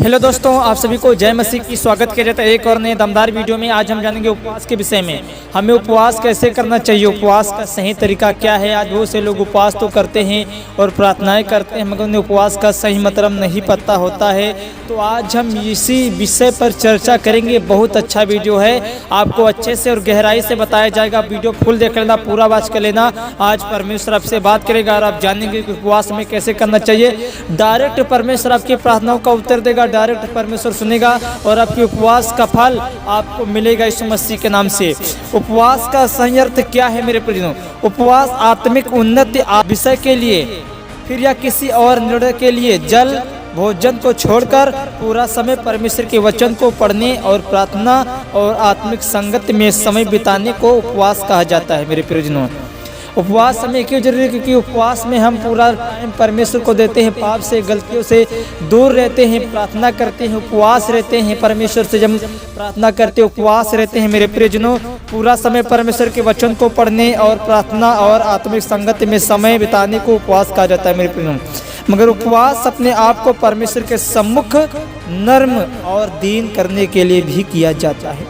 Hello दोस्तों, आप सभी को जय मसीह की स्वागत किया जाता है एक और नए दमदार वीडियो में। आज हम जानेंगे उपवास के विषय में। हमें उपवास कैसे करना चाहिए, उपवास का सही तरीका क्या है। आज बहुत से लोग उपवास तो करते हैं और प्रार्थनाएं करते हैं, मगर उन्हें उपवास का सही मतलब नहीं पता होता है। तो आज हम इसी विषय पर चर्चा करेंगे। बहुत अच्छा वीडियो है, आपको अच्छे से और गहराई से बताया जाएगा। वीडियो फुल देख लेना, पूरा वॉच कर लेना। आज परमेश्वर आपसे बात करेगा और आप जानेंगे कि उपवास में कैसे करना चाहिए। डायरेक्ट परमेश्वर आपकी प्रार्थनाओं का उत्तर देगा, डायरेक्ट परमेश्वर सुनेगा और आपके उपवास का फल आपको मिलेगा यीशु मसीह के नाम से। उपवास का सही अर्थ क्या है मेरे प्रियजनों? उपवास आत्मिक उन्नति विषय के लिए फिर या किसी और निर्णय के लिए जल भोजन को छोड़कर पूरा समय परमेश्वर के वचन को पढ़ने और प्रार्थना और आत्मिक संगत में समय बिताने को उपवास कहा जाता है मेरे प्रियजनों। उपवास हमें क्यों जरूरी है? क्योंकि उपवास में हम पूरा टाइम परमेश्वर को देते हैं, पाप से गलतियों से दूर रहते हैं, प्रार्थना करते हैं, उपवास रहते हैं। परमेश्वर से जब प्रार्थना करते हैं, उपवास रहते हैं मेरे प्रियजनों, पूरा समय परमेश्वर के वचन को पढ़ने और प्रार्थना और आत्मिक संगत में समय बिताने को उपवास कहा जाता है मेरे प्रियजनों। मगर उपवास अपने आप को परमेश्वर के सम्मुख नर्म और दीन करने के लिए भी किया जाता है।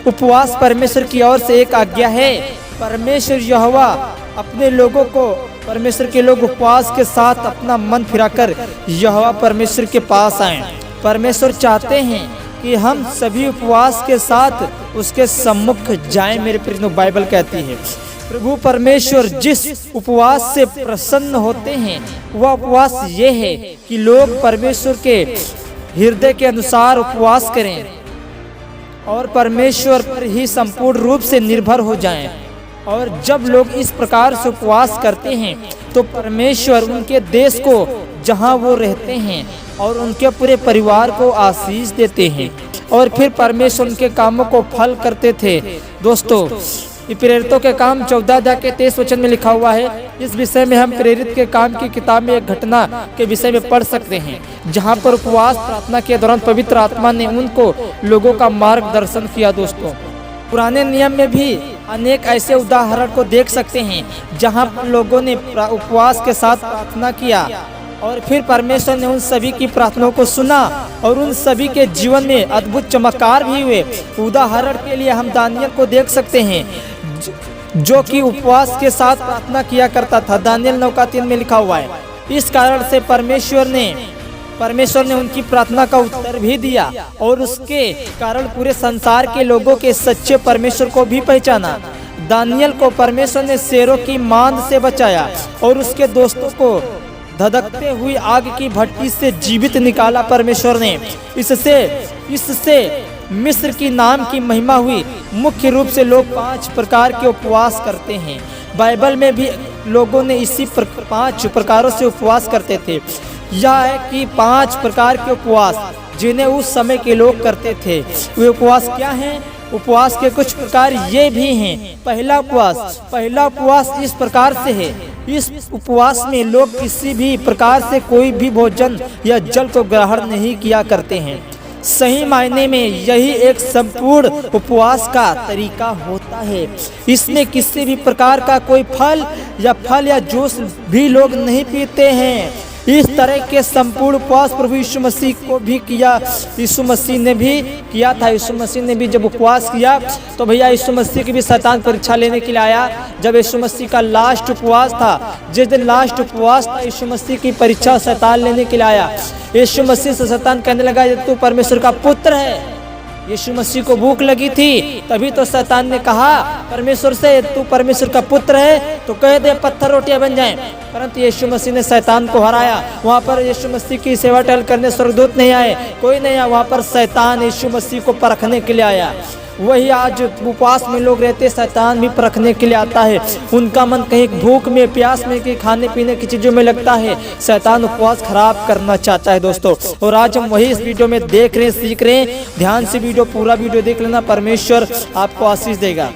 उपवास परमेश्वर की ओर से एक आज्ञा है। परमेश्वर यहोवा अपने लोगों को, परमेश्वर के लोग उपवास के साथ अपना मन फिराकर यहोवा परमेश्वर के पास आएं। परमेश्वर चाहते हैं कि हम सभी उपवास के साथ उसके सम्मुख जाएं मेरे प्रिय। बाइबल कहती है प्रभु परमेश्वर जिस उपवास से प्रसन्न होते हैं वह उपवास ये है कि लोग परमेश्वर के हृदय के अनुसार उपवास करें और परमेश्वर पर ही संपूर्ण रूप से निर्भर हो जाएं। और जब लोग इस प्रकार से उपवास करते हैं तो परमेश्वर उनके देश को जहां वो रहते हैं और उनके पूरे परिवार को आशीष देते हैं और फिर परमेश्वर उनके कामों को फल करते थे। दोस्तों, प्रेरितों के काम 14-23 में लिखा हुआ है। इस विषय में हम प्रेरित के काम की किताब में एक घटना के विषय में पढ़ सकते हैं, जहां पर उपवास प्रार्थना के दौरान पवित्र आत्मा ने उनको लोगों का मार्गदर्शन किया। दोस्तों, पुराने नियम में भी अनेक ऐसे उदाहरण को देख सकते हैं जहां पर लोगों ने उपवास के साथ प्रार्थना किया और फिर परमेश्वर ने उन सभी की प्रार्थनाओं को सुना और उन सभी के जीवन में अद्भुत चमत्कार भी हुए। उदाहरण के लिए हम दानियल को देख सकते हैं जो कि उपवास के साथ प्रार्थना किया करता था। दानियल 9:3 में लिखा हुआ है। इस कारण से परमेश्वर ने उनकी प्रार्थना का उत्तर भी दिया और उसके कारण पूरे संसार के लोगों के सच्चे परमेश्वर को भी पहचाना। दानियल को परमेश्वर ने शेरों की मांद से बचाया और उसके दोस्तों को धधकते हुई आग की भट्टी से जीवित निकाला परमेश्वर ने। इससे मिस्र की नाम की महिमा हुई। मुख्य रूप से लोग 5 प्रकार के उपवास करते हैं। बाइबल में भी लोगों ने इसी 5 प्रकारों से उपवास करते थे। यह है कि 5 प्रकार के उपवास जिन्हें उस समय के लोग करते थे। वे उपवास क्या हैं? उपवास के कुछ प्रकार ये भी हैं। पहला उपवास इस प्रकार से है। इस उपवास में लोग किसी भी प्रकार से कोई भी भोजन या जल को ग्रहण नहीं किया करते हैं। सही मायने में यही एक संपूर्ण उपवास का तरीका होता है। इसमें किसी भी प्रकार का कोई फल या जूस भी लोग नहीं पीते हैं। इस तरह के संपूर्ण उपवास प्रभु यीशु मसीह को भी किया। यीशु मसीह ने भी किया था। यीशु मसीह ने भी जब उपवास किया तो भैया यीशु मसीह की भी शैतान परीक्षा लेने के लिए आया। जब यीशु मसीह का लास्ट उपवास था, जिस दिन लास्ट उपवास था, यीशु मसीह की परीक्षा शैतान लेने के लिए आया। यीशु मसीह से शैतान कहने लगा तू परमेश्वर का पुत्र है। यीशु मसीह को भूख लगी थी, तभी तो शैतान ने कहा परमेश्वर से तू परमेश्वर का पुत्र है तो कह दे पत्थर रोटियां बन जाएं। परंतु यीशु मसीह ने शैतान को हराया। वहाँ पर यीशु मसीह की सेवा टहल करने स्वर्गदूत नहीं आए, कोई नहीं आया। वहाँ पर शैतान यीशु मसीह को परखने के लिए आया। वही आज उपवास में लोग रहते, शैतान भी परखने के लिए आता है। उनका मन कहीं भूख में, प्यास में, कहीं खाने पीने की चीजों में लगता है। शैतान उपवास खराब करना चाहता है दोस्तों। और आज हम वही इस वीडियो में देख रहे हैं, सीख रहे हैं। ध्यान से पूरा वीडियो देख लेना, परमेश्वर आपको आशीष देगा।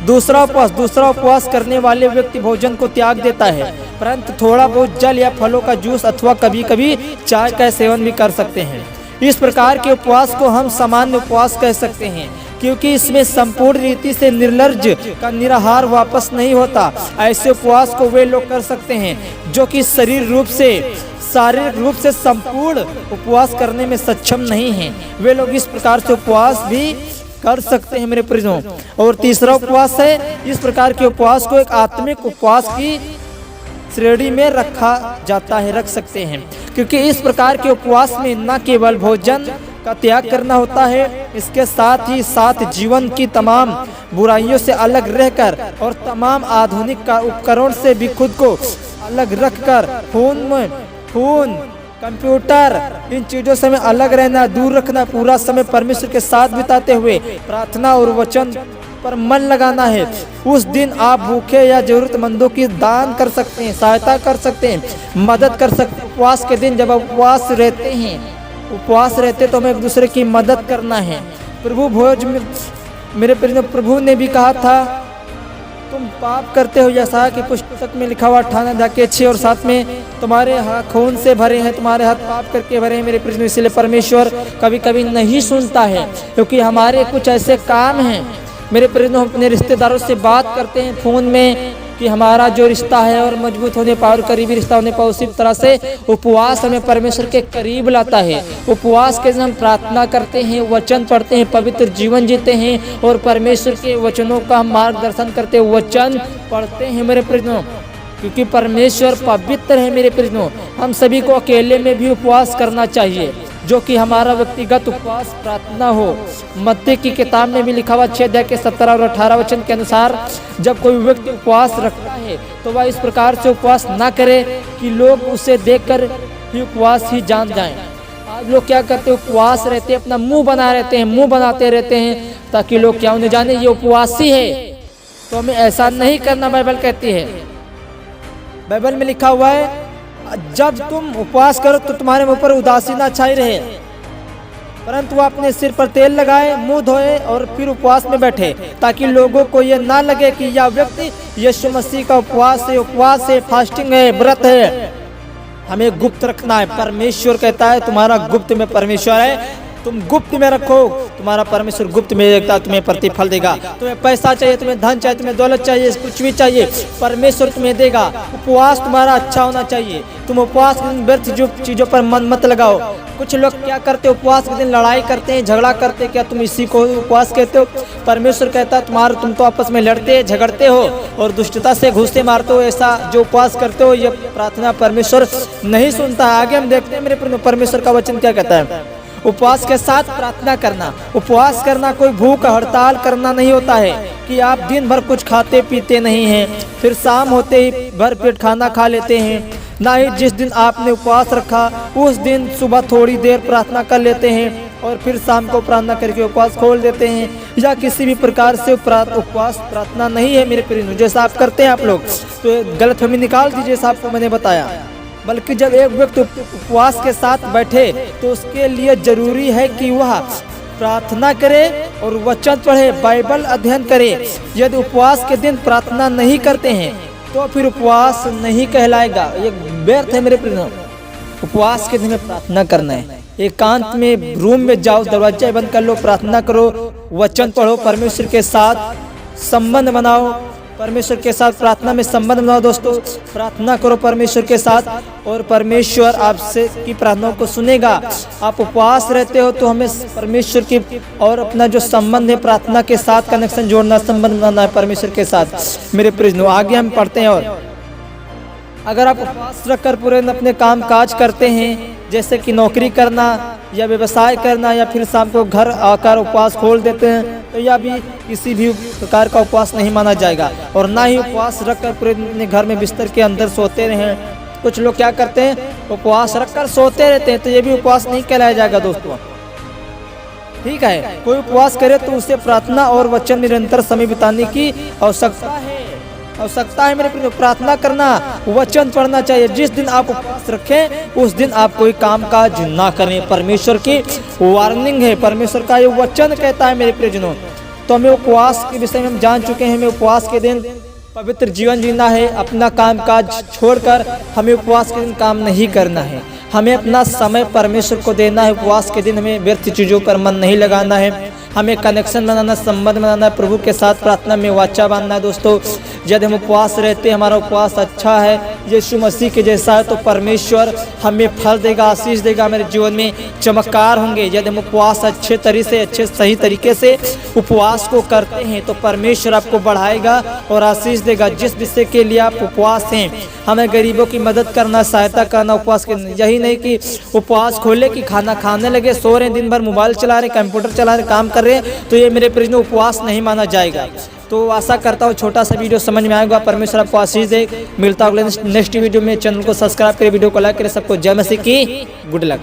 दूसरा उपवास करने वाले व्यक्ति भोजन को त्याग देता है, परंतु थोड़ा बहुत जल या फलों का जूस अथवा कभी कभी चाय का सेवन भी कर सकते हैं। इस प्रकार के उपवास को हम सामान्य उपवास कह सकते हैं। क्योंकि इसमें संपूर्ण रीति से निर्लज्ज का निराहार वापस नहीं होता। ऐसे उपवास को वे लोग कर सकते हैं जो कि शारीरिक रूप से संपूर्ण उपवास करने में सक्षम नहीं हैं। वे लोग इस प्रकार से उपवास भी कर सकते हैं मेरे प्रियजनों। और तीसरा उपवास है, इस प्रकार के उपवास को एक आत्मिक उपवास की श्रेणी में रखा जाता है, रख सकते हैं, क्योंकि इस प्रकार के उपवास में न केवल भोजन का त्याग करना होता है, इसके साथ ही साथ जीवन की तमाम बुराइयों से अलग रहकर और तमाम आधुनिक का उपकरण से भी खुद को अलग रखकर फोन, कंप्यूटर, इन चीजों से हमें अलग रहना, दूर रखना, पूरा समय परमेश्वर के साथ बिताते हुए प्रार्थना और वचन पर मन लगाना है। उस दिन आप भूखे या जरूरतमंदों की दान कर सकते हैं, सहायता कर सकते हैं, मदद कर सकते हैं। उपवास के दिन जब उपवास रहते तो हमें एक दूसरे की मदद करना है। प्रभु भोज में मेरे प्रिय प्रभु ने भी कहा था, तुम पाप करते हो जैसा कि पुस्तक में लिखा हुआ 18 और 7 में तुम्हारे हाथ खून से भरे हैं, तुम्हारे हाथ पाप करके भरे हैं मेरे प्रिय। इसलिए परमेश्वर कभी कभी नहीं सुनता है, क्योंकि हमारे कुछ ऐसे काम हैं मेरे प्रिय। हम अपने रिश्तेदारों से बात करते हैं फोन में कि हमारा जो रिश्ता है और मजबूत होने पर और करीबी रिश्ता होने पर, उसी तरह से उपवास हमें परमेश्वर के करीब लाता है। उपवास के दिन हम प्रार्थना करते हैं, वचन पढ़ते हैं, पवित्र जीवन जीते हैं और परमेश्वर के वचनों का हम मार्गदर्शन करते हैं, वचन पढ़ते हैं मेरे प्रियजनों, क्योंकि परमेश्वर पवित्र है मेरे प्रियजनों। हम सभी को अकेले में भी उपवास करना चाहिए, जो कि हमारा व्यक्तिगत उपवास प्रार्थना हो। मत्ती की किताब में भी लिखा हुआ 6 अध्याय के 17 और 18 वचन के अनुसार, जब कोई व्यक्ति उपवास रखता है तो वह इस प्रकार से उपवास ना करे कि लोग उसे देखकर ही उपवास ही जान जाएं। आज लोग क्या करते हैं, उपवास रहते हैं, अपना मुंह बनाते रहते हैं ताकि लोग क्या उन्हें जाने ये उपवासी है। तो हमें ऐसा नहीं करना, बाइबल कहती है। बाइबल में लिखा हुआ है, जब तुम उपवास करो तो तुम्हारे मुंह पर उदासीना छाई रहे, परंतु वह अपने सिर पर तेल लगाए, मुंह धोए और फिर उपवास में बैठे, ताकि लोगों को यह ना लगे कि यह व्यक्ति यीशु मसीह का उपवास है, फास्टिंग है, व्रत है। हमें गुप्त रखना है। परमेश्वर कहता है तुम्हारा गुप्त में परमेश्वर है, तुम गुप्त में रखो, तुम्हारा परमेश्वर गुप्त में देखता, तुम्हें प्रतिफल देगा। तुम्हें पैसा चाहिए, तुम्हें धन चाहिए, तुम्हें दौलत चाहिए, कुछ भी चाहिए, परमेश्वर तुम्हें देगा। उपवास तुम्हारा अच्छा होना चाहिए। तुम उपवास के दिन व्यर्थ जो चीजों पर मन मत लगाओ। कुछ लोग क्या करते, उपवास के दिन लड़ाई करते हैं, झगड़ा करते हैं। क्या तुम इसी को उपवास कहते हो? परमेश्वर कहता है तुम तो आपस में लड़ते झगड़ते हो और दुष्टता से घुसते मारते हो। ऐसा जो उपवास करते हो, ये प्रार्थना परमेश्वर नहीं सुनता है। आगे हम देखते हैं मेरे परमेश्वर का वचन क्या कहता है। उपवास के साथ प्रार्थना करना। उपवास करना कोई भूख हड़ताल करना नहीं होता है कि आप दिन भर कुछ खाते पीते नहीं हैं, फिर शाम होते ही भर पेट खाना खा लेते हैं। ना ही जिस दिन आपने उपवास रखा उस दिन सुबह थोड़ी देर प्रार्थना कर लेते हैं और फिर शाम को प्रार्थना करके उपवास खोल देते हैं, या किसी भी प्रकार से उपवास प्रार्थना नहीं है मेरे प्रिय। जैसा आप करते हैं आप लोग, तो गलतफहमी निकाल दीजिए, जैसा आपको मैंने बताया। बल्कि जब एक व्यक्ति उपवास के साथ बैठे तो उसके लिए जरूरी है कि वह प्रार्थना करे और वचन पढ़े, बाइबल अध्ययन करे। यदि उपवास के दिन प्रार्थना नहीं करते हैं तो फिर उपवास नहीं कहलाएगा, ये व्यर्थ है मेरे प्रिय। उपवास के दिन प्रार्थना करना है। एकांत में रूम में जाओ, दरवाजा बंद कर लो, प्रार्थना करो, वचन पढ़ो, परमेश्वर के साथ संबंध बनाओ, परमेश्वर के साथ प्रार्थना में संबंध बनाओ। दोस्तों, प्रार्थना करो परमेश्वर के साथ और परमेश्वर आपसे की प्रार्थनाओं को सुनेगा। आप उपवास रहते हो तो हमें परमेश्वर की और अपना जो संबंध है प्रार्थना के साथ कनेक्शन जोड़ना, संबंध बनाना है परमेश्वर के साथ मेरे प्रिय। आगे हम पढ़ते हैं। और अगर आप उपवास रखकर पूरे अपने काम काज करते हैं, जैसे कि नौकरी करना या व्यवसाय करना, या फिर शाम को घर आकर उपवास खोल देते हैं, तो यह भी किसी भी प्रकार का उपवास नहीं माना जाएगा। और ना ही उपवास रखकर पूरे अपने घर में बिस्तर के अंदर सोते रहें। कुछ लोग क्या करते हैं, उपवास रखकर सोते रहते हैं, तो ये भी उपवास नहीं कहलाया जाएगा दोस्तों। ठीक है, कोई उपवास करे तो उसे प्रार्थना और वचन निरंतर समय बिताने की आवश्यकता है मेरे प्रिय। प्रार्थना करना, वचन पढ़ना चाहिए। जिस दिन आप उपवास रखें उस दिन आप कोई काम काज ना करें, परमेश्वर की वार्निंग है, परमेश्वर का ये वचन कहता है मेरे प्रियजनों। तो हमें उपवास के विषय में हम जान चुके हैं। हमें उपवास के दिन पवित्र जीवन जीना है, अपना काम काज छोड़कर हमें उपवास के दिन काम नहीं करना है। हमें अपना समय परमेश्वर को देना है। उपवास के दिन हमें व्यर्थ चीज़ों पर मन नहीं लगाना है। हमें कनेक्शन बनाना, संबंध बनाना, प्रभु के साथ प्रार्थना में वाचा बांधना है। दोस्तों यदि हम उपवास रहते, हमारा उपवास अच्छा है, यीशु मसीह के जैसा है, तो परमेश्वर हमें फल देगा, आशीष देगा, मेरे जीवन में चमत्कार होंगे। यदि हम उपवास अच्छे सही तरीके से उपवास को करते हैं तो परमेश्वर आपको बढ़ाएगा और आशीष देगा। जिस विषय के लिए आप उपवास हैं, हमें गरीबों की मदद करना, सहायता करना, उपवास करना, यही नहीं कि उपवास खोले कि खाना खाने लगे, सो रहे, दिन भर मोबाइल चला रहे, कंप्यूटर चला रहे, काम कर रहे, तो ये मेरे प्रश्न उपवास नहीं माना जाएगा। तो आशा करता हूँ छोटा सा वीडियो समझ में आएगा। परमेश्वर आपको आशीष दे। मिलता हूँ नेक्स्ट वीडियो में। चैनल को सब्सक्राइब करें, वीडियो को लाइक करें। सबको जय मसीह की गुड लक।